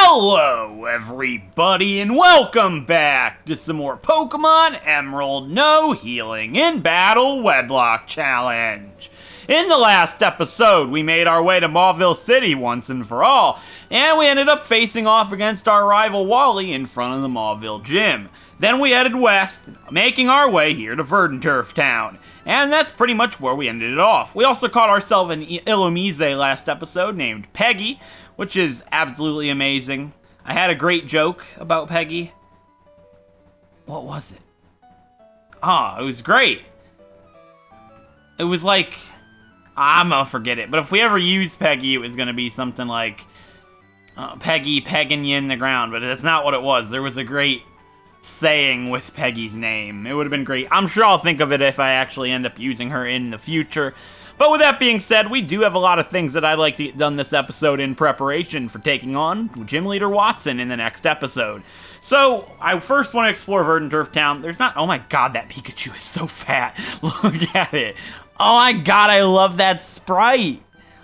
Hello everybody and welcome back to some more Pokemon Emerald No Healing in Battle Wedlocke Challenge. In the last episode, we made our way to Mauville City once and for all, and we ended up facing off against our rival Wally in front of the Mauville gym. Then we headed west, making our way here to Verdant Town, and that's pretty much where we ended it off. We also caught ourselves an Illumise last episode named Peggy, which is absolutely amazing. I had a great joke about Peggy. What was it? It was great. It was like, I'm gonna forget it, but if we ever use Peggy, it was gonna be something like, Peggy pegging you in the ground, but that's not what it was. There was a great saying with Peggy's name. It would have been great. I'm sure I'll think of it if I actually end up using her in the future. But with that being said, we do have a lot of things that I'd like to get done this episode in preparation for taking on Gym Leader Watson in the next episode. So, I first want to explore Verdant Town. There's not, oh my god, that Pikachu is so fat. Look at it. Oh my god, I love that sprite.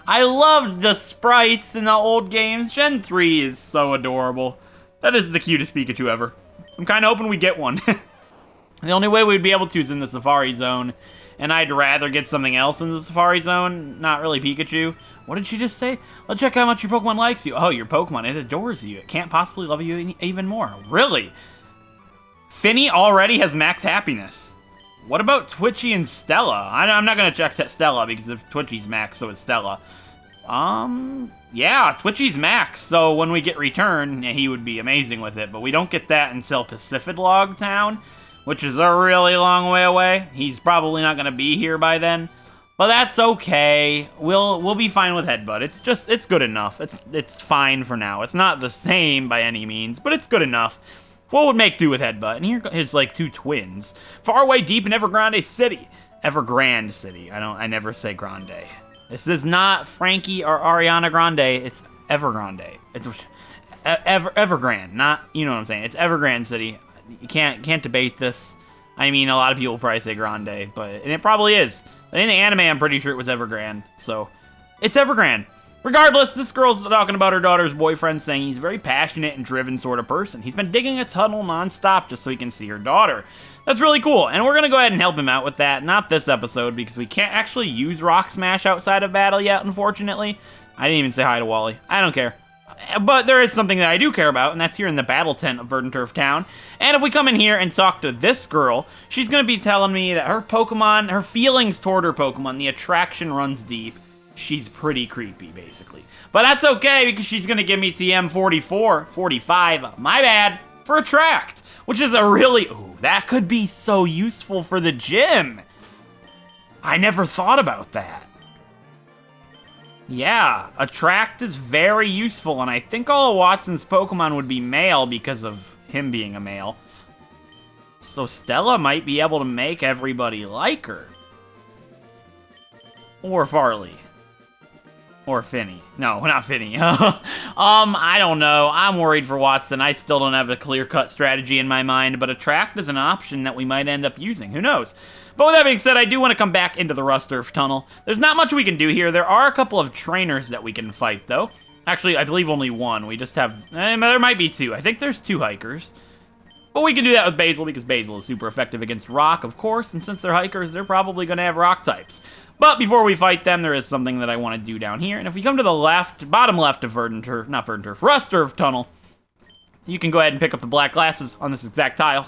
I loved the sprites in the old games. Gen 3 is so adorable. That is the cutest Pikachu ever. I'm kind of hoping we get one. The only way we'd be able to is in the Safari Zone, and I'd rather get something else in the Safari Zone, not really Pikachu. What did she just say? Let's check how much your Pokemon likes you. Oh, your Pokemon, it adores you. It can't possibly love you even more. Really? Finny already has max happiness. What about Twitchy and Stella? I'm not going to check Stella because if Twitchy's max, so is Stella. Yeah, Twitchy's max, so when we get Return, he would be amazing with it, but we don't get that until Pacific Town, which is a really long way away. He's probably not going to be here by then, but that's okay. We'll be fine with Headbutt. It's good enough. It's fine for now. It's not the same by any means, but it's good enough. What would make do with Headbutt? And here is like two twins. Far away deep in Evergrande City. Evergrande City. I never say Grande. This is not Frankie or Ariana Grande, it's Evergrande. It's Evergrande, not, you know what I'm saying. It's Evergrande City. You can't debate this. I mean, a lot of people probably say Grande, and it probably is. But in the anime, I'm pretty sure it was Evergrande, so it's Evergrande. Regardless, this girl's talking about her daughter's boyfriend, saying he's a very passionate and driven sort of person. He's been digging a tunnel non-stop just so he can see her daughter. That's really cool, and we're gonna go ahead and help him out with that. Not this episode, because we can't actually use Rock Smash outside of battle yet, unfortunately. I didn't even say hi to Wally. I don't care. But there is something that I do care about, and that's here in the battle tent of Verdant Town. And if we come in here and talk to this girl, she's gonna be telling me that her Pokemon, her feelings toward her Pokemon, the attraction runs deep. She's pretty creepy, basically. But that's okay, because she's gonna give me TM 45, my bad, for Attract. Which is a really, ooh, that could be so useful for the gym. I never thought about that. Yeah, Attract is very useful, and I think all of Watson's Pokemon would be male because of him being a male. So Stella might be able to make everybody like her. Or Farley. Or Finny. No, not Finny. I don't know. I'm worried for Watson. I still don't have a clear-cut strategy in my mind, but Attract is an option that we might end up using. Who knows? But with that being said, I do want to come back into the Rust Earth Tunnel. There's not much we can do here. There are a couple of trainers that we can fight, though. Actually, I believe only one. We just have... there might be two. I think there's two hikers. But we can do that with Basil, because Basil is super effective against rock, of course, and since they're hikers, they're probably going to have rock types. But before we fight them, there is something that I want to do down here, and if we come to the left, bottom left of Rust Earth Tunnel, you can go ahead and pick up the black glasses on this exact tile.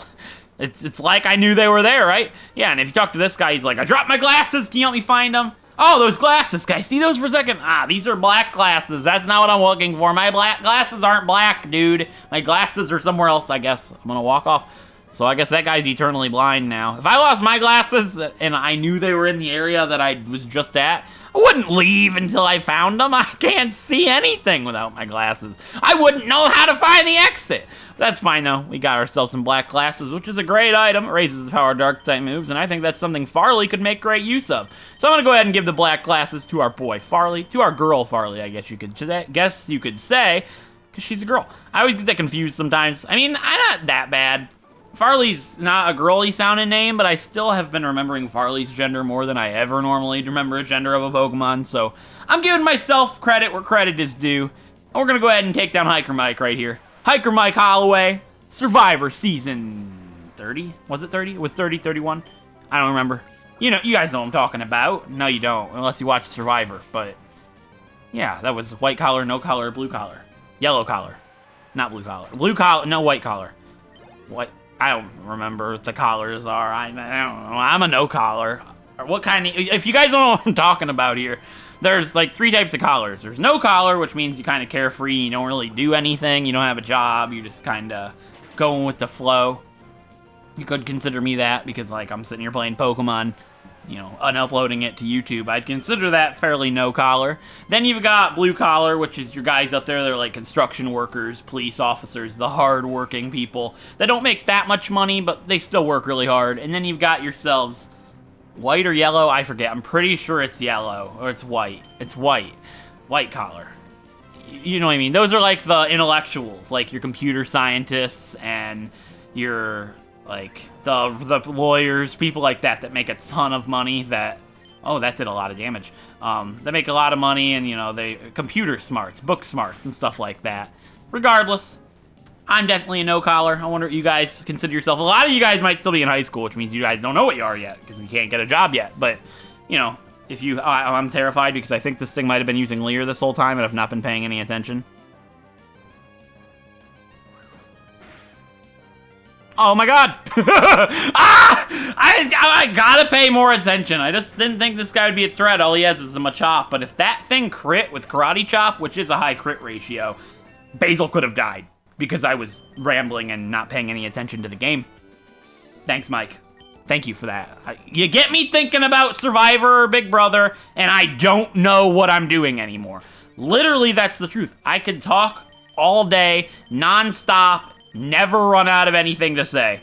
It's like I knew they were there, right? Yeah, and if you talk to this guy, he's like, I dropped my glasses, can you help me find them? Oh, those glasses, guys, see those for a second? These are black glasses. That's not what I'm looking for. My black glasses aren't black, dude. My glasses are somewhere else, I guess. I'm gonna walk off. So I guess that guy's eternally blind now. If I lost my glasses and I knew they were in the area that I was just at, I wouldn't leave until I found them. I can't see anything without my glasses. I wouldn't know how to find the exit. That's fine, though. We got ourselves some black glasses, which is a great item. It raises the power of Dark-type moves, and I think that's something Farley could make great use of. So I'm going to go ahead and give the black glasses to our boy Farley, to our girl Farley, I guess you could say, because she's a girl. I always get that confused sometimes. I mean, I'm not that bad. Farley's not a girly sounding name, but I still have been remembering Farley's gender more than I ever normally remember a gender of a Pokemon, so I'm giving myself credit where credit is due. And we're gonna go ahead and take down Hiker Mike right here. Hiker Mike Holloway, Survivor Season 30? Was it 30? It was 30, 31? I don't remember. You know, you guys know what I'm talking about. No, you don't, unless you watch Survivor. But, yeah, that was white collar, no collar, blue collar. Yellow collar. Not blue collar. Blue collar, no white collar. What? I don't remember what the collars are. I don't know. I'm a no collar. What kind of... If you guys don't know what I'm talking about here, there's like 3 types of collars. There's no collar, which means you kind of carefree. You don't really do anything. You don't have a job. You're just kind of going with the flow. You could consider me that because, like, I'm sitting here playing Pokemon, you know, unuploading it to YouTube. I'd consider that fairly no collar. Then you've got blue collar, which is your guys up there. They're like construction workers, police officers, the hard-working people that don't make that much money, but they still work really hard. And then you've got yourselves white or yellow. I forget. I'm pretty sure it's yellow or it's white. It's white. White collar. You know what I mean? Those are like the intellectuals, like your computer scientists and your... like, the lawyers, people like that make a ton of money that... Oh, that did a lot of damage. They make a lot of money and, you know, they... computer smarts, book smarts, and stuff like that. Regardless, I'm definitely a no-collar. I wonder what you guys consider yourself. A lot of you guys might still be in high school, which means you guys don't know what you are yet, because you can't get a job yet. But, you know, if you... I'm terrified because I think this thing might have been using Leer this whole time and I've not been paying any attention. Oh my god! I gotta pay more attention. I just didn't think this guy would be a threat. All he has is a Machop. But if that thing crit with Karate Chop, which is a high crit ratio, Basil could have died because I was rambling and not paying any attention to the game. Thanks, Mike. Thank you for that. You get me thinking about Survivor or Big Brother, and I don't know what I'm doing anymore. Literally, that's the truth. I could talk all day, non-stop, never run out of anything to say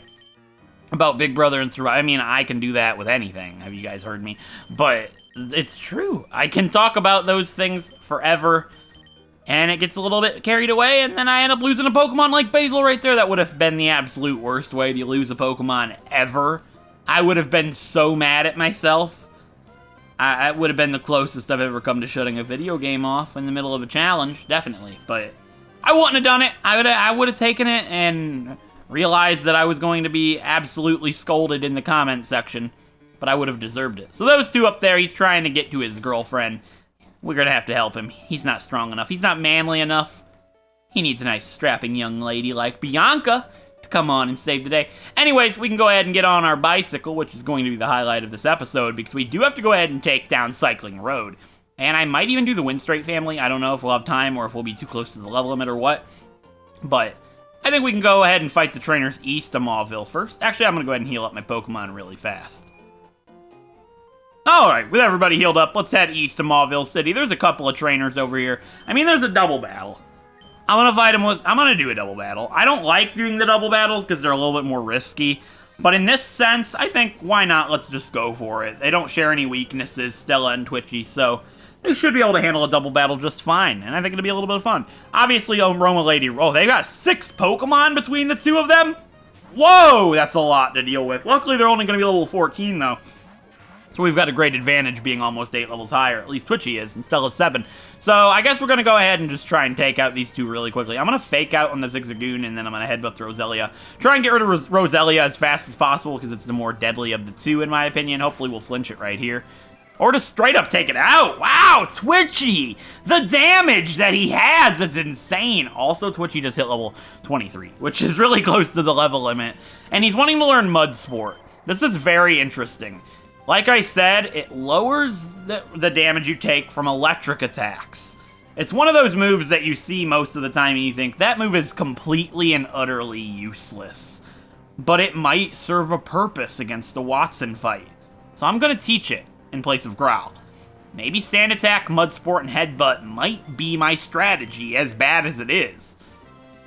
about Big Brother and Survivor. I mean, I can do that with anything. Have you guys heard me? But it's true. I can talk about those things forever, and it gets a little bit carried away, and then I end up losing a Pokemon like Basil right there. That would have been the absolute worst way to lose a Pokemon ever. I would have been so mad at myself. I would have been the closest I've ever come to shutting a video game off in the middle of a challenge, definitely, but... I wouldn't have done it. I would have taken it and realized that I was going to be absolutely scolded in the comment section, but I would have deserved it. So those two up there, he's trying to get to his girlfriend. We're going to have to help him. He's not strong enough. He's not manly enough. He needs a nice strapping young lady like Bianca to come on and save the day. Anyways, we can go ahead and get on our bicycle, which is going to be the highlight of this episode, because we do have to go ahead and take down Cycling Road. And I might even do the Winstrate Family. I don't know if we'll have time or if we'll be too close to the level limit or what. But I think we can go ahead and fight the trainers east of Mauville first. Actually, I'm going to go ahead and heal up my Pokemon really fast. Alright, with everybody healed up, let's head east to Mauville City. There's a couple of trainers over here. I mean, there's a double battle. I'm going to do a double battle. I don't like doing the double battles because they're a little bit more risky. But in this sense, I think, why not? Let's just go for it. They don't share any weaknesses, Stella and Twitchy, so... they should be able to handle a double battle just fine, and I think it'll be a little bit of fun. Obviously, Roma Lady... oh, they got 6 Pokemon between the two of them? Whoa, that's a lot to deal with. Luckily, they're only going to be level 14, though. So we've got a great advantage being almost 8 levels higher. At least Twitchy is, and Stella's 7. So I guess we're going to go ahead and just try and take out these two really quickly. I'm going to fake out on the Zigzagoon, and then I'm going to headbutt the Roselia. Try and get rid of Roselia as fast as possible, because it's the more deadly of the two, in my opinion. Hopefully we'll flinch it right here. Or just straight up take it out. Wow, Twitchy! The damage that he has is insane. Also, Twitchy just hit level 23, which is really close to the level limit. And he's wanting to learn Mud Sport. This is very interesting. Like I said, it lowers the damage you take from electric attacks. It's one of those moves that you see most of the time and you think, that move is completely and utterly useless. But it might serve a purpose against the Watson fight. So I'm going to teach it in place of Growl. Maybe Sand Attack, Mud Sport, and Headbutt might be my strategy, as bad as it is.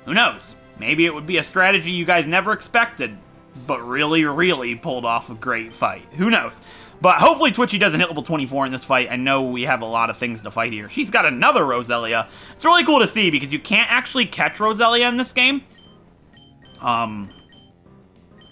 Who knows? Maybe it would be a strategy you guys never expected, but really, really pulled off a great fight. Who knows? But hopefully Twitchy doesn't hit level 24 in this fight. I know we have a lot of things to fight here. She's got another Roselia. It's really cool to see because you can't actually catch Roselia in this game.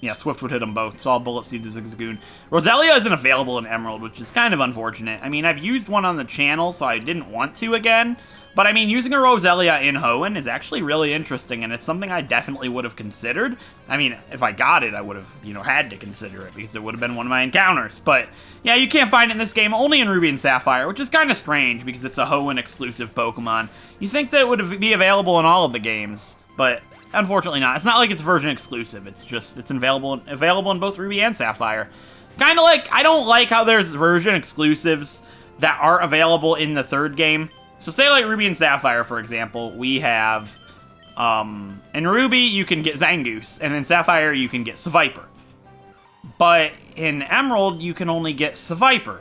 You Yeah, Swift would hit them both, so I'll Bullet Seed the Zigzagoon. Roselia isn't available in Emerald, which is kind of unfortunate. I mean, I've used one on the channel, so I didn't want to again. But I mean, using a Roselia in Hoenn is actually really interesting, and it's something I definitely would have considered. I mean, if I got it, I would have, you know, had to consider it, because it would have been one of my encounters. But yeah, you can't find it in this game, only in Ruby and Sapphire, which is kind of strange, because it's a Hoenn exclusive Pokemon. You think that it would be available in all of the games, but unfortunately not. It's not like it's version exclusive, it's just, it's available in both Ruby and Sapphire. Kind of like, I don't like how there's version exclusives that aren't available in the third game. So say like Ruby and Sapphire, for example, we have, in Ruby you can get Zangoose, and in Sapphire you can get Seviper. But in Emerald you can only get Seviper.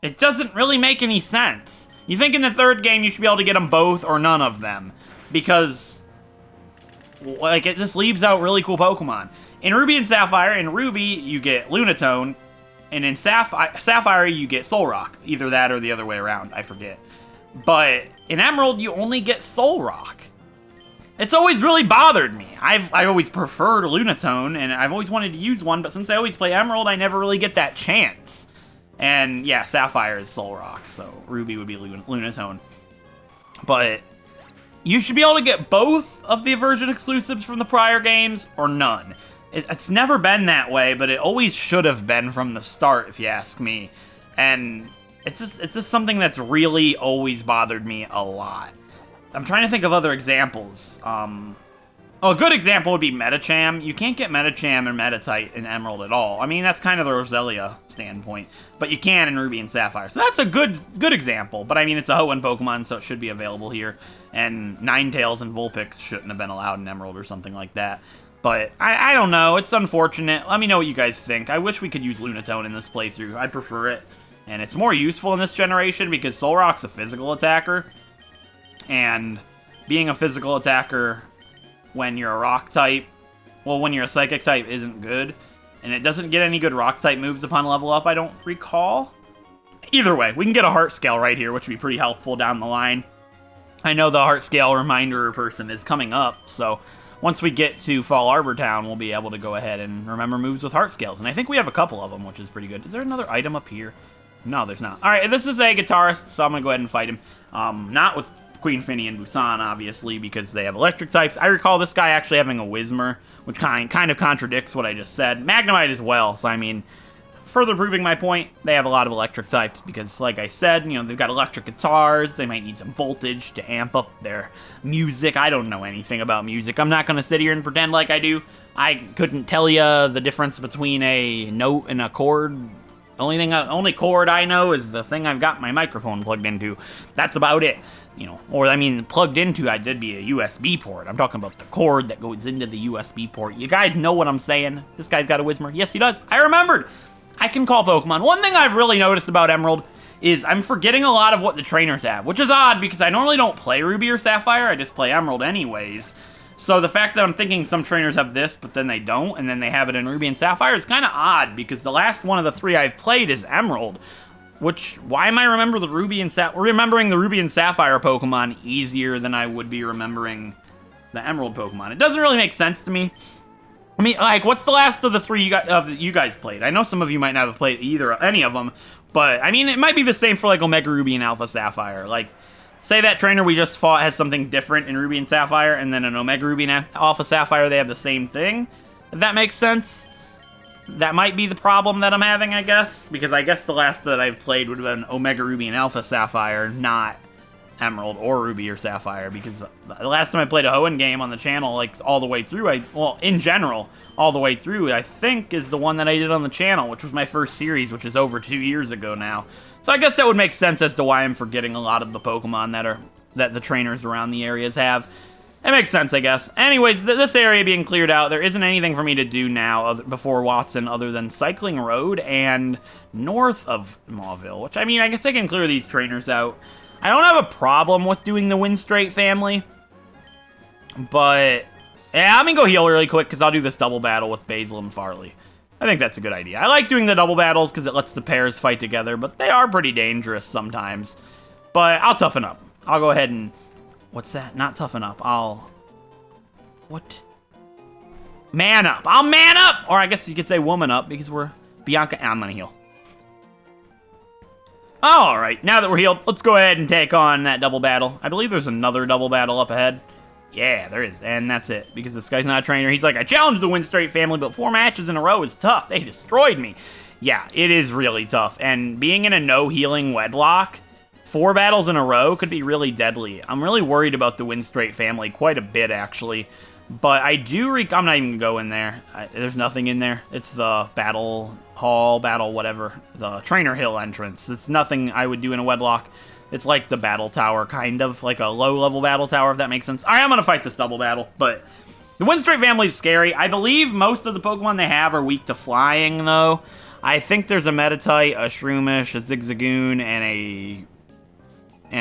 It doesn't really make any sense. You think in the third game you should be able to get them both or none of them, because like it just leaves out really cool Pokemon. In Ruby and Sapphire, in Ruby you get Lunatone, and in Sapphire you get Solrock. Either that or the other way around, I forget. But in Emerald, you only get Solrock. It's always really bothered me. I always preferred Lunatone, and I've always wanted to use one, but since I always play Emerald, I never really get that chance. And yeah, Sapphire is Solrock, so Ruby would be Lunatone. But you should be able to get both of the version exclusives from the prior games, or none. It's never been that way, but it always should have been from the start, if you ask me. And it's just something that's really always bothered me a lot. I'm trying to think of other examples. A good example would be Medicham. You can't get Medicham or Meditite in Emerald at all. I mean, that's kind of the Roselia standpoint, but you can in Ruby and Sapphire. So that's a good example, but I mean, it's a Hoenn Pokemon, so it should be available here. And Ninetales and Vulpix shouldn't have been allowed in Emerald or something like that. But I don't know, it's unfortunate. Let me know what you guys think. I wish we could use Lunatone in this playthrough. I prefer it. And it's more useful in this generation because Solrock's a physical attacker. And being a physical attacker when you're a rock type, well, when you're a psychic type isn't good. And it doesn't get any good rock type moves upon level up, I don't recall. Either way, we can get a heart scale right here, which would be pretty helpful down the line. I know the heart scale reminder person is coming up, so once we get to Fall Arbor Town, we'll be able to go ahead and remember moves with heart scales. And I think we have a couple of them, which is pretty good. Is there another item up here? No, there's not. All right, this is a guitarist, so I'm going to go ahead and fight him. Not with Queen Finny and Busan, obviously, because they have electric types. I recall this guy actually having a Whismur, which kind of contradicts what I just said. Magnemite as well, so I mean, further proving my point, they have a lot of electric types because, like I said, you know, they've got electric guitars. They might need some voltage to amp up their music. I don't know anything about music. I'm not going to sit here and pretend like I do. I couldn't tell you the difference between a note and a chord. Only chord I know is the thing I've got my microphone plugged into. That's about it. You know, or I mean, plugged into, did be a USB port. I'm talking about the cord that goes into the USB port. You guys know what I'm saying. This guy's got a Whismur. Yes, he does. I remembered. I can call Pokemon. One thing I've really noticed about Emerald is I'm forgetting a lot of what the trainers have, which is odd because I normally don't play Ruby or Sapphire. I just play Emerald anyways. So the fact that I'm thinking some trainers have this, but then they don't, and then they have it in Ruby and Sapphire is kind of odd, because the last one of the three I've played is Emerald, which, why am I remembering the Ruby and Sapphire Pokemon easier than I would be remembering the Emerald Pokemon? It doesn't really make sense to me. I mean, like, what's the last of the three you guys played? I know some of you might not have played any of them, but, I mean, it might be the same for, like, Omega Ruby and Alpha Sapphire. Like, say that trainer we just fought has something different in Ruby and Sapphire, and then in Omega Ruby and Alpha Sapphire they have the same thing. If that makes sense. That might be the problem that I'm having, I guess. Because I guess the last that I've played would have been Omega Ruby and Alpha Sapphire, not Emerald or Ruby or Sapphire. Because the last time I played a Hoenn game on the channel, like, all the way through, in general, all the way through, I think is the one that I did on the channel, which was my first series, which is over 2 years ago now. So I guess that would make sense as to why I'm forgetting a lot of the Pokemon that the trainers around the areas have. It makes sense, I guess. Anyways, this area being cleared out, there isn't anything for me to do now before Watson other than Cycling Road and north of Mauville, which, I mean, I guess I can clear these trainers out. I don't have a problem with doing the Winstrate Family, but yeah, I'm gonna go heal really quick because I'll do this double battle with Basil and Farley. I think that's a good idea. I like doing the double battles because it lets the pairs fight together, but they are pretty dangerous sometimes. But I'll toughen up. I'll go ahead and... What's that? Not toughen up. What? Man up. I'll man up! Or I guess you could say woman up, because we're Bianca. I'm gonna heal. Alright, now that we're healed, let's go ahead and take on that double battle. I believe there's another double battle up ahead. Yeah, there is, and that's it, because this guy's not a trainer. He's like, I challenged the Winstrate family, but 4 matches in a row is tough. They destroyed me. Yeah, it is really tough, and being in a no-healing Wedlocke, 4 battles in a row could be really deadly. I'm really worried about the Winstrate family quite a bit, actually. But I do I'm not even gonna go in there. There's nothing in there. It's the battle hall, whatever. The trainer hill entrance. It's nothing I would do in a Wedlocke. It's like the battle tower, kind of. Like a low-level battle tower, if that makes sense. Alright, I'm gonna fight this double battle, but the Winstrate family is scary. I believe most of the Pokemon they have are weak to flying, though. I think there's a Meditite, a Shroomish, a Zigzagoon, and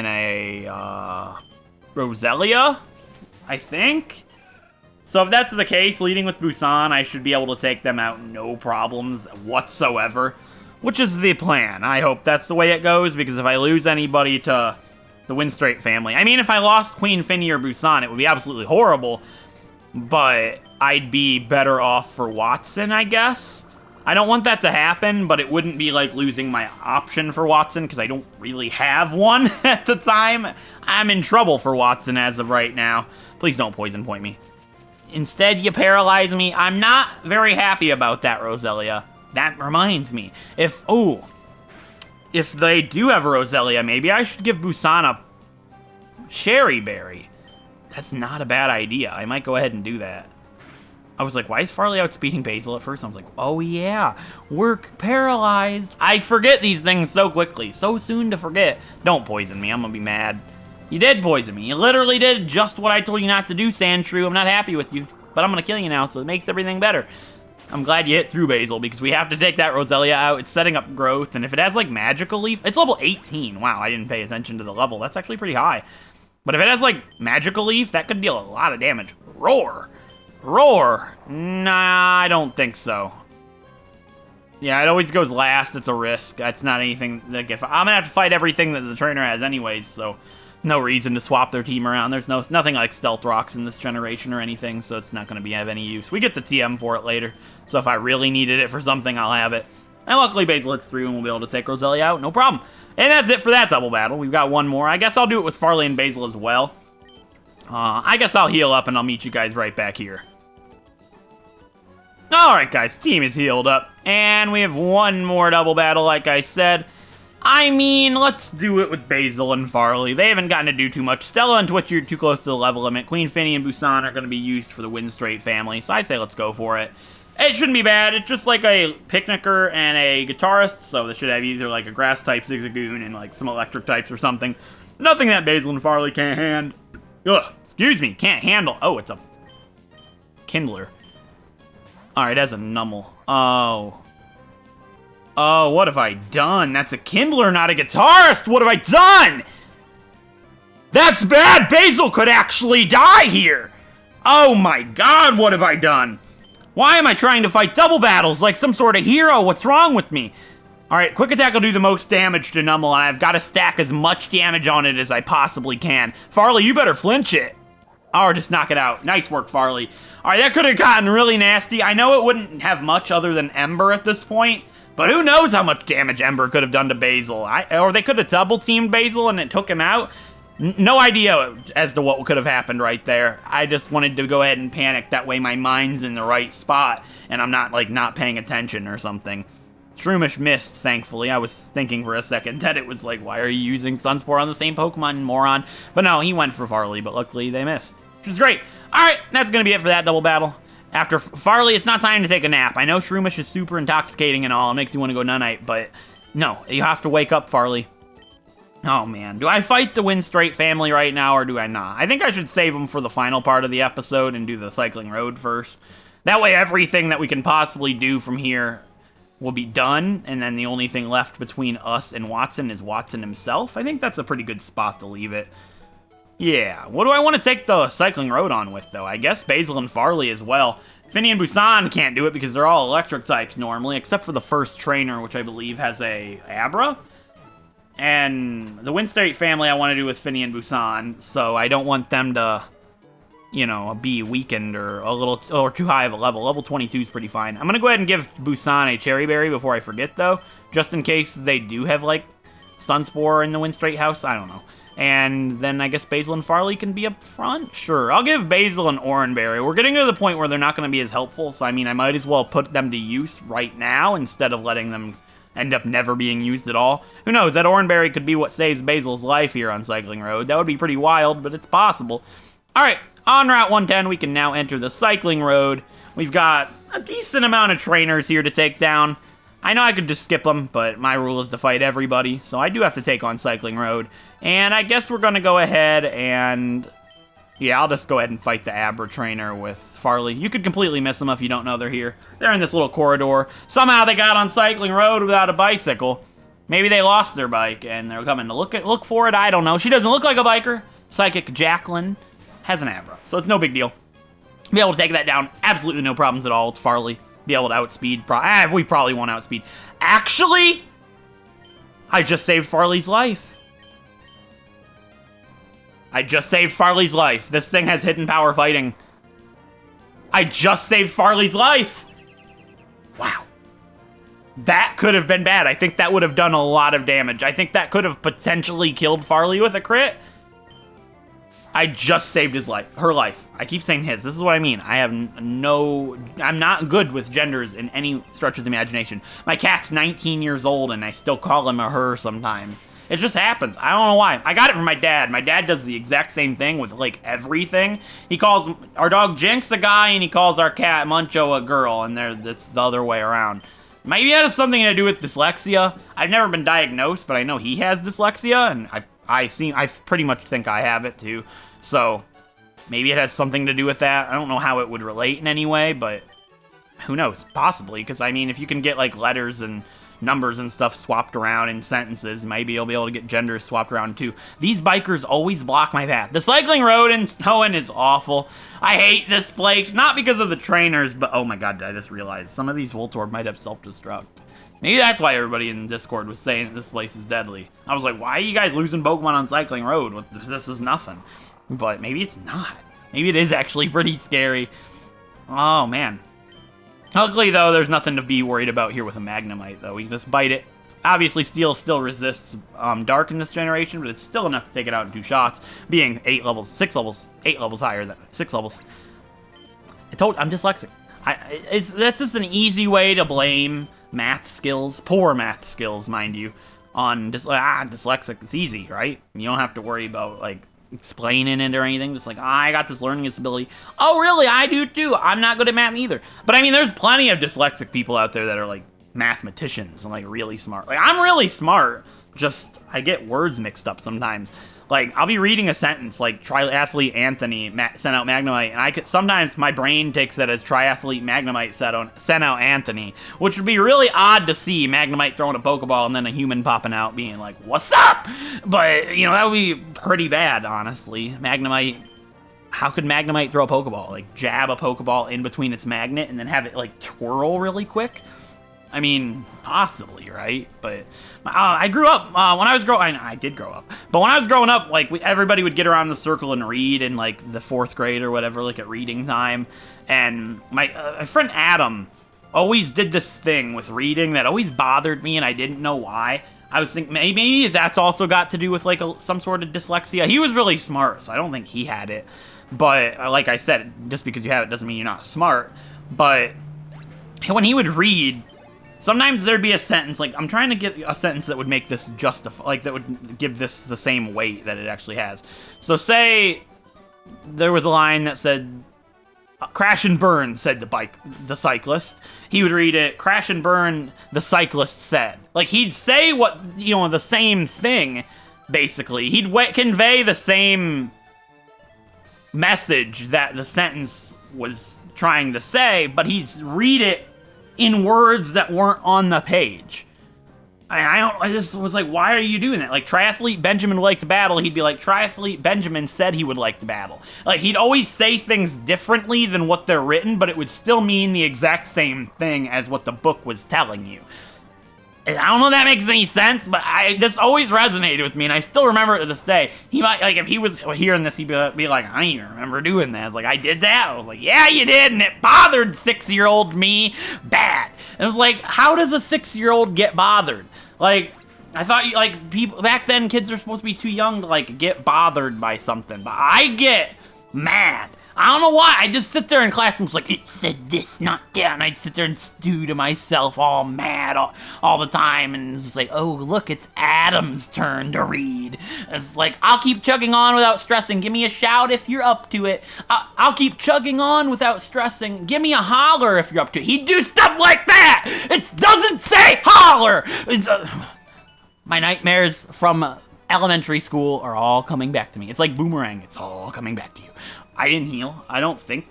a Roselia, I think? So if that's the case, leading with Busan, I should be able to take them out no problems whatsoever, which is the plan. I hope that's the way it goes, because if I lose anybody to the Winstrate family, I mean, if I lost Queen Finny or Busan, it would be absolutely horrible, but I'd be better off for Watson, I guess. I don't want that to happen, but it wouldn't be like losing my option for Watson, because I don't really have one at the time. I'm in trouble for Watson as of right now. Please don't poison point me. Instead, you paralyze me. I'm not very happy about that, Roselia. That reminds me. If they do have a Roselia, maybe I should give Busan a Cherry Berry. That's not a bad idea. I might go ahead and do that. I was like, why is Farley outspeeding Basil at first? I was like, oh yeah, we're paralyzed. I forget these things so quickly. So soon to forget. Don't poison me. I'm gonna be mad. You did poison me. You literally did just what I told you not to do, Sandshrew. I'm not happy with you. But I'm gonna kill you now, so it makes everything better. I'm glad you hit through Basil, because we have to take that Roselia out. It's setting up growth, and if it has, like, Magical Leaf... It's level 18. Wow, I didn't pay attention to the level. That's actually pretty high. But if it has, like, Magical Leaf, that could deal a lot of damage. Roar! Roar! Nah, I don't think so. Yeah, it always goes last. It's a risk. That's not anything... Like, if I'm gonna have to fight everything that the trainer has anyways, so... No reason to swap their team around. There's nothing like Stealth Rocks in this generation or anything, so it's not going to have any use. We get the TM for it later, so if I really needed it for something, I'll have it. And luckily, Basil hits through, and we'll be able to take Roselia out, no problem. And that's it for that double battle. We've got one more. I guess I'll do it with Farley and Basil as well. I guess I'll heal up, and I'll meet you guys right back here. Alright, guys, team is healed up, and we have one more double battle, like I said. I mean, let's do it with Basil and Farley. They haven't gotten to do too much. Stella and Twitch are too close to the level limit. Queen Finny and Busan are going to be used for the Winstrate family, so I say let's go for it. It shouldn't be bad. It's just like a Picnicker and a Guitarist, so they should have either like a Grass-type Zigzagoon and like some Electric types or something. Nothing that Basil and Farley can't excuse me, can't handle. Oh, it's a Kindler. Alright, that's a Nummel. Oh, what have I done? That's a Kindler, not a Guitarist! What have I done? That's bad! Basil could actually die here! Oh my god, what have I done? Why am I trying to fight double battles like some sort of hero? What's wrong with me? Alright, Quick Attack will do the most damage to Nummel, and I've got to stack as much damage on it as I possibly can. Farley, you better flinch it. Or just knock it out. Nice work, Farley. Alright, that could have gotten really nasty. I know it wouldn't have much other than Ember at this point, but who knows how much damage Ember could have done to Basil. Or they could have double-teamed Basil and it took him out. No idea as to what could have happened right there. I just wanted to go ahead and panic. That way my mind's in the right spot and I'm not, like, not paying attention or something. Shroomish missed, thankfully. I was thinking for a second that it was like, why are you using Sunspore on the same Pokemon, moron? But no, he went for Farley, but luckily they missed, which is great. Alright, that's going to be it for that double battle. After Farley, it's not time to take a nap. I know Shroomish is super intoxicating and all. It makes you want to go nunite, but no, you have to wake up, Farley. Oh, man. Do I fight the Winstrate family right now, or do I not? I think I should save them for the final part of the episode and do the cycling road first. That way, everything that we can possibly do from here will be done, and then the only thing left between us and Watson is Watson himself. I think that's a pretty good spot to leave it. Yeah, what do I want to take the cycling road on with, though? I guess Basil and Farley as well. Finny and Busan can't do it because they're all electric types normally, except for the first trainer, which I believe has a Abra. And the Winstrate family I want to do with Finny and Busan, so I don't want them to you know, be weakened or a little or too high of a level. Level 22 is pretty fine. I'm gonna go ahead and give Busan a Cherry Berry before I forget, though, just in case they do have, like, Sunspore in the Winstrate house. I don't know. And then I guess Basil and Farley can be up front? Sure, I'll give Basil an Oran Berry. We're getting to the point where they're not gonna be as helpful, so I mean, I might as well put them to use right now instead of letting them end up never being used at all. Who knows, that Oran Berry could be what saves Basil's life here on Cycling Road. That would be pretty wild, but it's possible. Alright, on Route 110, we can now enter the Cycling Road. We've got a decent amount of trainers here to take down. I know I could just skip them, but my rule is to fight everybody, so I do have to take on Cycling Road. And I guess we're going to go ahead and... yeah, I'll just go ahead and fight the Abra trainer with Farley. You could completely miss them if you don't know they're here. They're in this little corridor. Somehow they got on Cycling Road without a bicycle. Maybe they lost their bike and they're coming to look for it. I don't know. She doesn't look like a biker. Psychic Jacqueline has an Abra, so it's no big deal. Be able to take that down, absolutely no problems at all with Farley. Be able to outspeed, we probably won't outspeed. Actually, I just saved Farley's life. I just saved Farley's life. This thing has hidden power fighting. I just saved Farley's life. Wow. That could have been bad. I think that would have done a lot of damage. I think that could have potentially killed Farley with a crit. I just saved his life, her life. I keep saying his. This is what I mean. I'm not good with genders in any stretch of the imagination. My cat's 19 years old and I still call him a her sometimes. It just happens. I don't know why. I got it from my dad. My dad does the exact same thing with, like, everything. He calls our dog Jinx a guy and he calls our cat Muncho a girl, and it's the other way around. Maybe it has something to do with dyslexia. I've never been diagnosed, but I know he has dyslexia, and I pretty much think I have it too. So maybe it has something to do with that. I don't know how it would relate in any way, but who knows? Possibly, because I mean, if you can get like letters and numbers and stuff swapped around in sentences, maybe you'll be able to get genders swapped around too. These bikers always block my path. The Cycling Road in HOENN is awful. I hate this place, not because of the trainers, but oh my god, I just realized some of these Voltorb might have self-destruct. Maybe that's why everybody in Discord was saying that this place is deadly. I was like, why are you guys losing Pokemon on Cycling Road? This is nothing. But maybe it's not. Maybe it is actually pretty scary. Oh, man. Luckily, though, there's nothing to be worried about here with a Magnemite, though. We can just bite it. Obviously, Steel still resists Dark in this generation, but it's still enough to take it out in 2 shots, being 8 levels higher than 6 levels. I'm dyslexic. That's just an easy way to blame math skills, poor math skills, mind you, on dyslexic. It's easy, right? You don't have to worry about, like, explaining it or anything. Just like, I got this learning disability. Oh, really? I do too. I'm not good at math either. But I mean, there's plenty of dyslexic people out there that are like mathematicians and like really smart. Like, I'm really smart, just I get words mixed up sometimes. Like, I'll be reading a sentence like triathlete Anthony sent out Magnemite, and sometimes my brain takes that as triathlete Magnemite sent out Anthony, which would be really odd to see Magnemite throwing a Pokeball and then a human popping out being like, what's up? But, you know, that would be pretty bad, honestly. Magnemite, how could Magnemite throw a Pokeball? Like, jab a Pokeball in between its magnet and then have it, like, twirl really quick? I mean, possibly, right? But I grew up, I did grow up. But when I was growing up, like, everybody would get around the circle and read in, like, the 4th grade or whatever, like, at reading time. And my friend Adam always did this thing with reading that always bothered me, and I didn't know why. I was thinking maybe that's also got to do with, like, some sort of dyslexia. He was really smart, so I don't think he had it. But, like I said, just because you have it doesn't mean you're not smart. But when he would read, sometimes there'd be a sentence, like, I'm trying to get a sentence that would make this justify, like, that would give this the same weight that it actually has. So say there was a line that said, crash and burn, said the cyclist. He would read it, crash and burn, the cyclist said. Like, he'd say what, you know, the same thing, basically. He'd convey the same message that the sentence was trying to say, but he'd read it in words that weren't on the page. I just was like, why are you doing that? Like, triathlete Benjamin would like to battle, he'd be like, triathlete Benjamin said he would like to battle. Like, he'd always say things differently than what they're written, but it would still mean the exact same thing as what the book was telling you. I don't know if that makes any sense, but this always resonated with me, and I still remember it to this day. He might, like, if he was hearing this, he'd be like, I don't even remember doing that. Like, I did that? I was like, yeah, you did, and it bothered 6-year-old me bad. And it was like, how does a 6-year-old get bothered? Like, I thought, like, people, back then, kids are supposed to be too young to, like, get bothered by something, but I get mad. I don't know why. I just sit there in class and was like, it said this, not that. And I'd sit there and stew to myself all mad all the time. And it's just like, oh, look, it's Adam's turn to read. It's like, I'll keep chugging on without stressing. Give me a shout if you're up to it. I'll keep chugging on without stressing. Give me a holler if you're up to it. He'd do stuff like that. It doesn't say holler. My nightmares from elementary school are all coming back to me. It's like boomerang. It's all coming back to you. I didn't heal. I don't think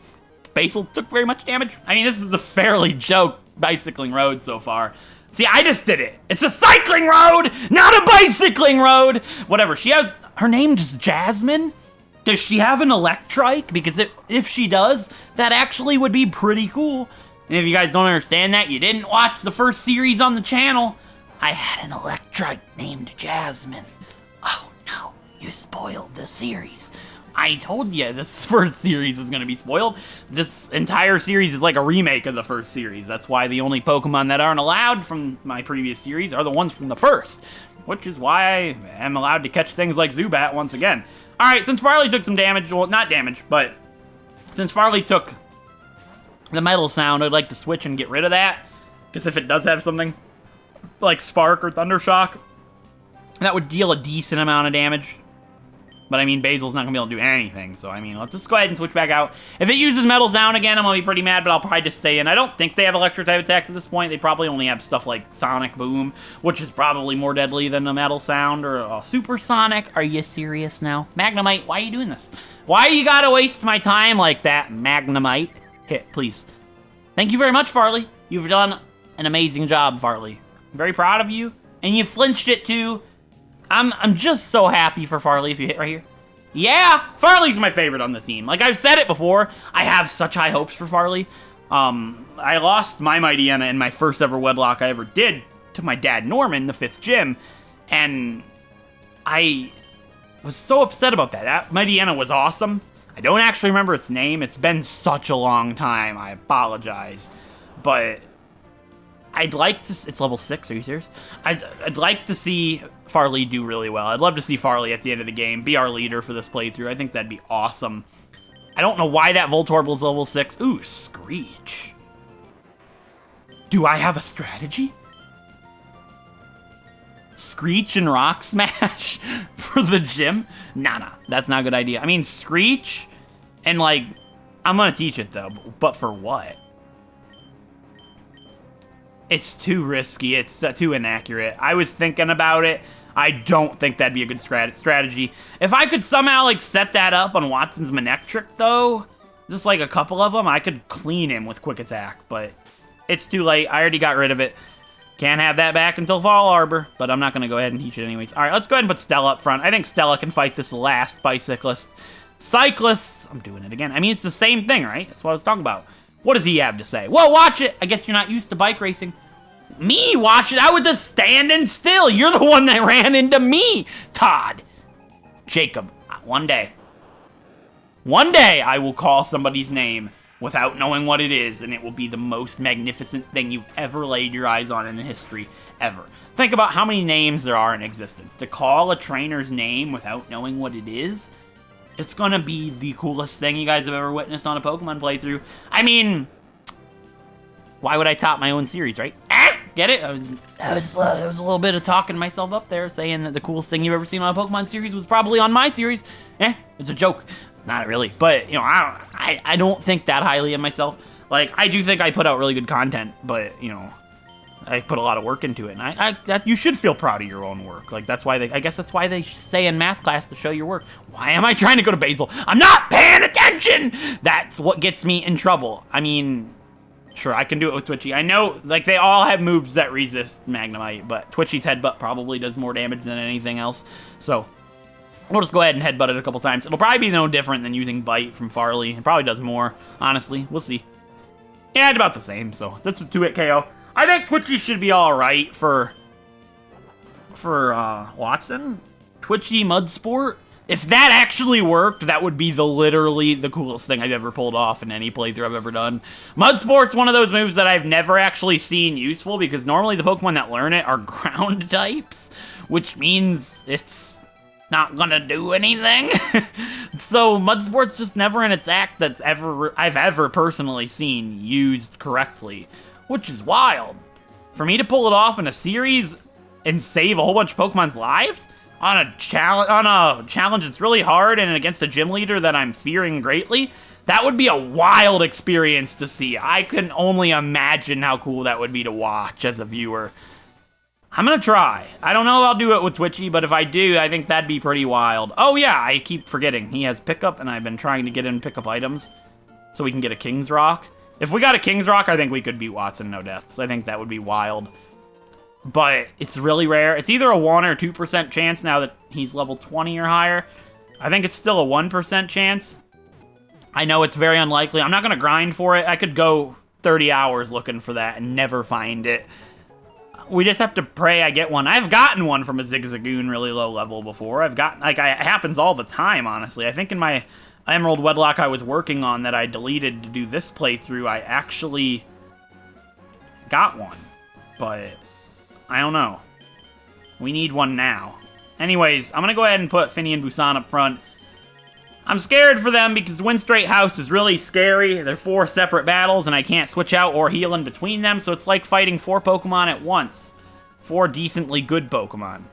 Basil took very much damage. I mean, this is a fairly joke bicycling road so far. See, I just did it. It's a cycling road, not a bicycling road. Whatever. She has, her name's Jasmine. Does she have an Electrike? Because if she does, that actually would be pretty cool. And if you guys don't understand that, you didn't watch the first series on the channel. I had an Electrike named Jasmine. Oh no, you spoiled the series. I told you this first series was going to be spoiled. This entire series is like a remake of the first series. That's why the only Pokemon that aren't allowed from my previous series are the ones from the first, which is why I am allowed to catch things like Zubat once again. Alright, since Farley took some damage, well, not damage, but since Farley took the metal sound, I'd like to switch and get rid of that, because if it does have something like Spark or Thundershock, that would deal a decent amount of damage. But I mean, Basil's not gonna be able to do anything, so I mean, let's just go ahead and switch back out. If it uses Metal Sound again, I'm gonna be pretty mad, but I'll probably just stay in. I don't think they have electric type attacks at this point. They probably only have stuff like Sonic Boom, which is probably more deadly than a Metal Sound or a Supersonic. Are you serious now? Magnemite, why are you doing this? Why you gotta waste my time like that, Magnemite? Hit, please. Thank you very much, Farley. You've done an amazing job, Farley. I'm very proud of you, and you flinched it too. I'm just so happy for Farley if you hit right here. Yeah, Farley's my favorite on the team. Like I've said it before, I have such high hopes for Farley. I lost my Mightyena in my first ever Wedlocke I ever did to my dad Norman, the 5th gym, and I was so upset about that. That Mightyena was awesome. I don't actually remember its name. It's been such a long time. I apologize, but I'd like to. It's level 6. Are you serious? I'd like to see Farley do really well. I'd love to see Farley at the end of the game be our leader for this playthrough. I think that'd be awesome. I don't know why that Voltorble's level 6. Ooh, Screech. Do I have a strategy? Screech and Rock Smash for the gym? Nah, that's not a good idea. I mean, Screech and like, I'm gonna teach it though, but for what? It's too risky. It's too inaccurate. I was thinking about it. I don't think that'd be a good strategy. If I could somehow like set that up on Watson's Manectric though, just like a couple of them, I could clean him with Quick Attack, but it's too late. I already got rid of it. Can't have that back until Fall Arbor, but I'm not going to go ahead and teach it anyways. All right, let's go ahead and put Stella up front. I think Stella can fight this last Bicyclist. Cyclist, I'm doing it again. I mean, it's the same thing, right? That's what I was talking about. What does he have to say? Well, watch it. I guess you're not used to bike racing. Me watch it? I was just standing still. You're the one that ran into me, Todd. Jacob, one day I will call somebody's name without knowing what it is, and it will be the most magnificent thing you've ever laid your eyes on in the history ever. Think about how many names there are in existence. To call a trainer's name without knowing what it is, it's gonna be the coolest thing you guys have ever witnessed on a Pokemon playthrough. I mean, why would I top my own series, right? Get it? There was a little bit of talking myself up there, saying that the coolest thing you've ever seen on a Pokemon series was probably on my series. It's a joke. Not really, but, you know, I don't think that highly of myself. Like, I do think I put out really good content, but, you know, I put a lot of work into it, and you should feel proud of your own work. Like, that's why I guess that's why they say in math class to show your work. Why am I trying to go to Basil? I'm not paying attention! That's what gets me in trouble. I mean, sure, I can do it with Twitchy. I know, like, they all have moves that resist Magnemite, but Twitchy's Headbutt probably does more damage than anything else, so we'll just go ahead and headbutt it a couple times. It'll probably be no different than using Bite from Farley. It probably does more, honestly. We'll see. Yeah, it's about the same, so that's a 2-hit KO. I think Twitchy should be alright for look for Watson. Twitchy Mud Sport. If that actually worked, that would be literally the coolest thing I've ever pulled off in any playthrough I've ever done. Mud Sport's one of those moves that I've never actually seen useful because normally the Pokemon that learn it are ground types, which means it's not gonna do anything. So Mud Sport's just never an attack that's I've ever personally seen used correctly, which is wild. For me to pull it off in a series and save a whole bunch of Pokemon's lives on a challenge that's really hard and against a gym leader that I'm fearing greatly, that would be a wild experience to see. I can only imagine how cool that would be to watch as a viewer. I'm gonna try. I don't know if I'll do it with Twitchy, but if I do, I think that'd be pretty wild. Oh yeah, I keep forgetting. He has pickup, and I've been trying to get him pickup items so we can get a King's Rock. If we got a King's Rock, I think we could beat Watson no deaths. I think that would be wild. But it's really rare. It's either a 1 or 2% chance now that he's level 20 or higher. I think it's still a 1% chance. I know it's very unlikely. I'm not going to grind for it. I could go 30 hours looking for that and never find it. We just have to pray I get one. I've gotten one from a Zigzagoon really low level before. I've gotten, like, it happens all the time, honestly. I think in my Emerald Wedlocke I was working on that I deleted to do this playthrough, I actually got one. But I don't know. We need one now. Anyways, I'm going to go ahead and put Finny and Busan up front. I'm scared for them because Winstrate House is really scary. They're 4 separate battles, and I can't switch out or heal in between them, so it's like fighting 4 Pokemon at once. 4 decently good Pokemon.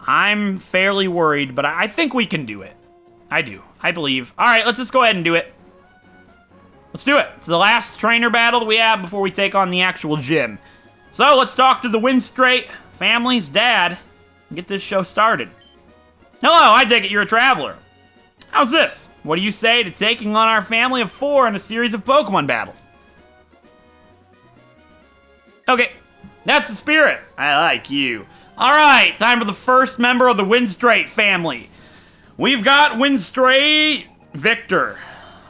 I'm fairly worried, but I think we can do it. I do. I believe. Alright, let's just go ahead and do it. Let's do it. It's the last trainer battle that we have before we take on the actual gym. So, let's talk to the Winstrate family's dad and get this show started. Hello, I take it you're a traveler. How's this? What do you say to taking on our family of 4 in a series of Pokemon battles? Okay, that's the spirit. I like you. Alright, time for the first member of the Winstrate family. We've got Winstrate Victor.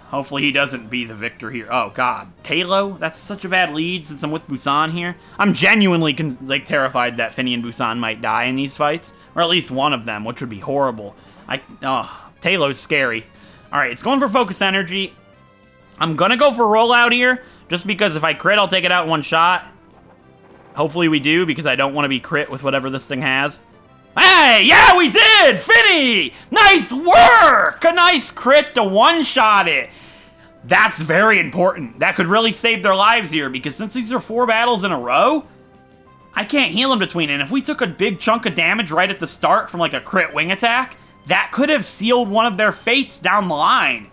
Hopefully he doesn't be the victor here. Oh, God. Halo? That's such a bad lead since I'm with Busan here. I'm genuinely terrified that Finny and Busan might die in these fights. Or at least one of them, which would be horrible. Halo's scary. Alright, it's going for Focus Energy. I'm gonna go for Rollout here, just because if I crit, I'll take it out in one shot. Hopefully we do, because I don't want to be crit with whatever this thing has. Hey, yeah, we did! Finny! Nice work! A nice crit to one-shot it. That's very important. That could really save their lives here, because since these are 4 battles in a row, I can't heal in between. And if we took a big chunk of damage right at the start from like a crit wing attack, that could have sealed one of their fates down the line.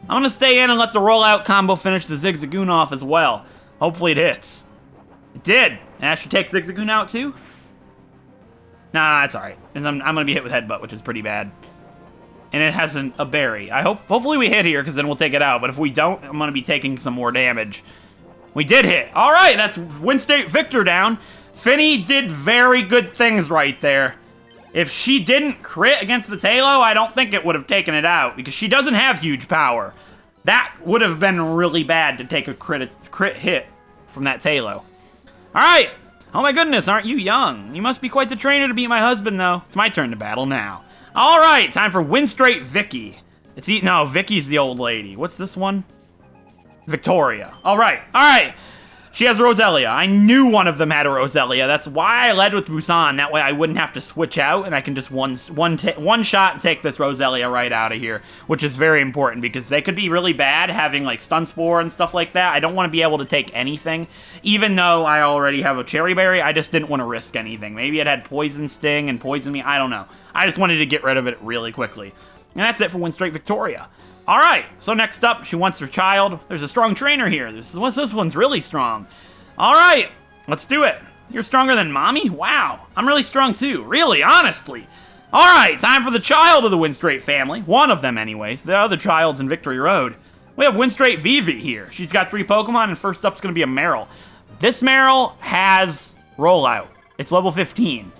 I'm going to stay in and let the rollout combo finish the Zigzagoon off as well. Hopefully it hits. It did. And I should take Zigzagoon out too? Nah, that's alright. I'm going to be hit with Headbutt, which is pretty bad. And it has a berry. Hopefully we hit here, because then we'll take it out. But if we don't, I'm going to be taking some more damage. We did hit. Alright, that's Winstrate Victor down. Finny did very good things right there. If she didn't crit against the Tailo, I don't think it would have taken it out, because she doesn't have huge power. That would have been really bad to take a crit hit from that Tailo. Alright. Oh my goodness, aren't you young? You must be quite the trainer to beat my husband, though. It's my turn to battle now. Alright, time for Winstrate Vicky. No, Vicky's the old lady. What's this one? Victoria. Alright. She has Roselia. I knew one of them had a Roselia. That's why I led with Busan. That way I wouldn't have to switch out, and I can just one shot and take this Roselia right out of here, which is very important because they could be really bad having like Stun Spore and stuff like that. I don't want to be able to take anything, even though I already have a Cherry Berry. I just didn't want to risk anything. Maybe it had Poison Sting and Poison Me. I don't know. I just wanted to get rid of it really quickly. And that's it for Winstrate Victoria. Alright, so next up, she wants her child. There's a strong trainer here. This one's really strong. Alright, let's do it. You're stronger than Mommy? Wow, I'm really strong too. Really, honestly. Alright, time for the child of the Winstrate family. One of them, anyways. The other child's in Victory Road. We have Winstrate Vivi here. She's got 3 Pokemon, and first up's going to be a Marill. This Marill has Rollout. It's level 15.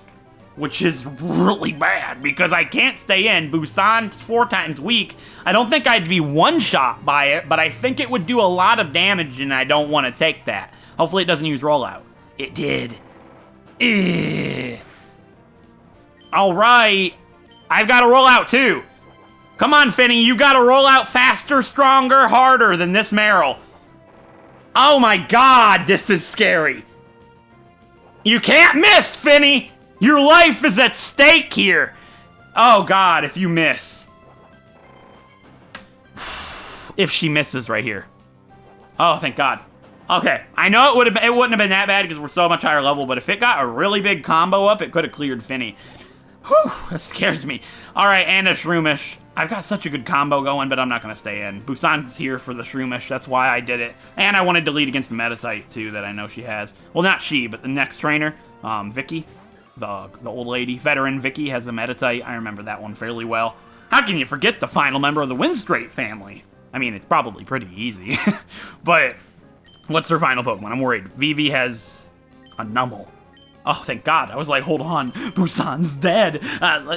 Which is really bad, because I can't stay in. Busan's 4 times weak. I don't think I'd be one-shot by it, but I think it would do a lot of damage, and I don't want to take that. Hopefully it doesn't use Rollout. It did. All right. I've got to roll out too. Come on, Finny. You got to roll out faster, stronger, harder than this Meryl. Oh my God, this is scary. You can't miss, Finny. Your life is at stake here. Oh God, if you miss. If she misses right here. Oh, thank God. Okay, I know it wouldn't have been that bad because we're so much higher level, but if it got a really big combo up, it could have cleared Finny. Whew, that scares me. All right, and a Shroomish. I've got such a good combo going, but I'm not going to stay in. Busan's here for the Shroomish. That's why I did it. And I wanted to lead against the Meditite, too, that I know she has. Well, not she, but the next trainer, Vicky, the old lady, veteran Vicky, has a Meditite. I remember that one fairly well. How can you forget the final member of the Winstrate family? I mean, it's probably pretty easy. But what's her final Pokemon? I'm worried. Vivi has a Numel. Oh, thank God. I was like, hold on. Busan's dead.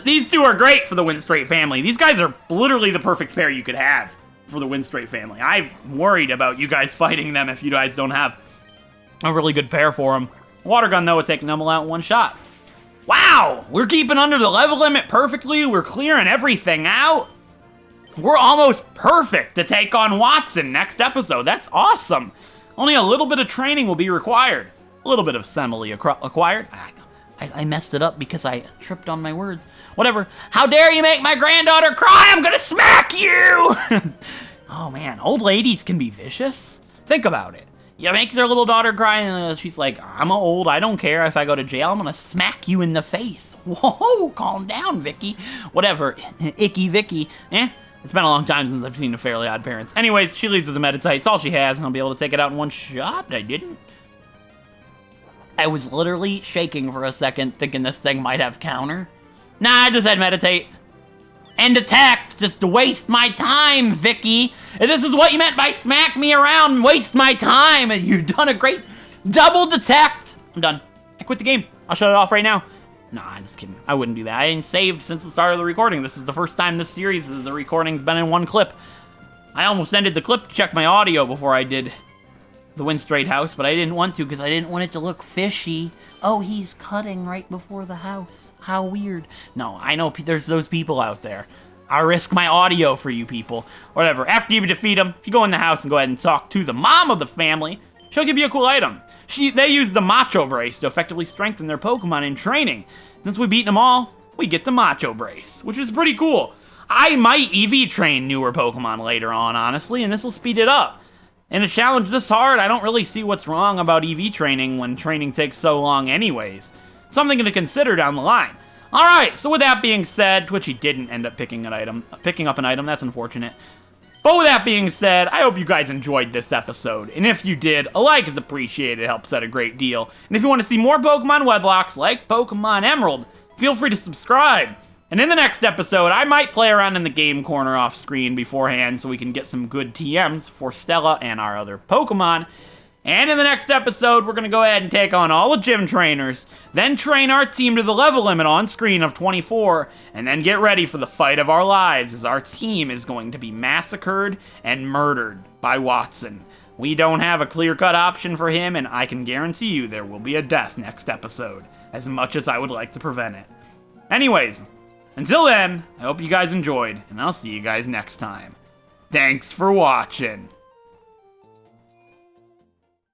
These two are great for the Winstrate family. These guys are literally the perfect pair you could have for the Winstrate family. I'm worried about you guys fighting them if you guys don't have a really good pair for them. Water Gun, though, would take Numel out in one shot. Wow! We're keeping under the level limit perfectly. We're clearing everything out. We're almost perfect to take on Watson next episode. That's awesome. Only a little bit of training will be required. A little bit of Semele acquired. I messed it up because I tripped on my words. Whatever. How dare you make my granddaughter cry? I'm gonna smack you! Oh man, old ladies can be vicious. Think about it. You make their little daughter cry and she's like, I'm old, I don't care. If I go to jail, I'm gonna smack you in the face. Whoa, calm down, Vicky. Whatever, Icky Vicky. It's been a long time since I've seen the Fairly Odd Parents. Anyways, she leaves with the Meditite. It's all she has, and I'll be able to take it out in one shot. I didn't. I was literally shaking for a second, thinking this thing might have counter. Nah, I just had Meditate. And attack, just to waste my time, Vicky. If this is what you meant by smack me around and waste my time, and you've done a great double detect. I'm done. I quit the game. I'll shut it off right now. Nah, just kidding. I wouldn't do that. I ain't saved since the start of the recording. This is the first time this series, the recording's been in one clip. I almost ended the clip to check my audio before I did the Winstrate house, but I didn't want to because I didn't want it to look fishy. Oh, he's cutting right before the house. How weird. No, I know there's those people out there. I risk my audio for you people. Whatever. After you defeat them, if you go in the house and go ahead and talk to the mom of the family, she'll give you a cool item. They use the Macho Brace to effectively strengthen their Pokemon in training. Since we've beaten them all, we get the Macho Brace, which is pretty cool. I might EV train newer Pokemon later on, honestly, and this will speed it up. In a challenge this hard, I don't really see what's wrong about EV training when training takes so long anyways. Something to consider down the line. Alright, so with that being said, Twitchy didn't end up picking up an item, that's unfortunate. But with that being said, I hope you guys enjoyed this episode, and if you did, a like is appreciated, it helps out a great deal. And if you want to see more Pokemon Wedlocks like Pokemon Emerald, feel free to subscribe. And in the next episode, I might play around in the game corner off screen beforehand so we can get some good TMs for Stella and our other Pokemon. And in the next episode, we're going to go ahead and take on all the gym trainers, then train our team to the level limit on screen of 24, and then get ready for the fight of our lives as our team is going to be massacred and murdered by Watson. We don't have a clear-cut option for him, and I can guarantee you there will be a death next episode, as much as I would like to prevent it. Anyways, until then, I hope you guys enjoyed, and I'll see you guys next time. Thanks for watching.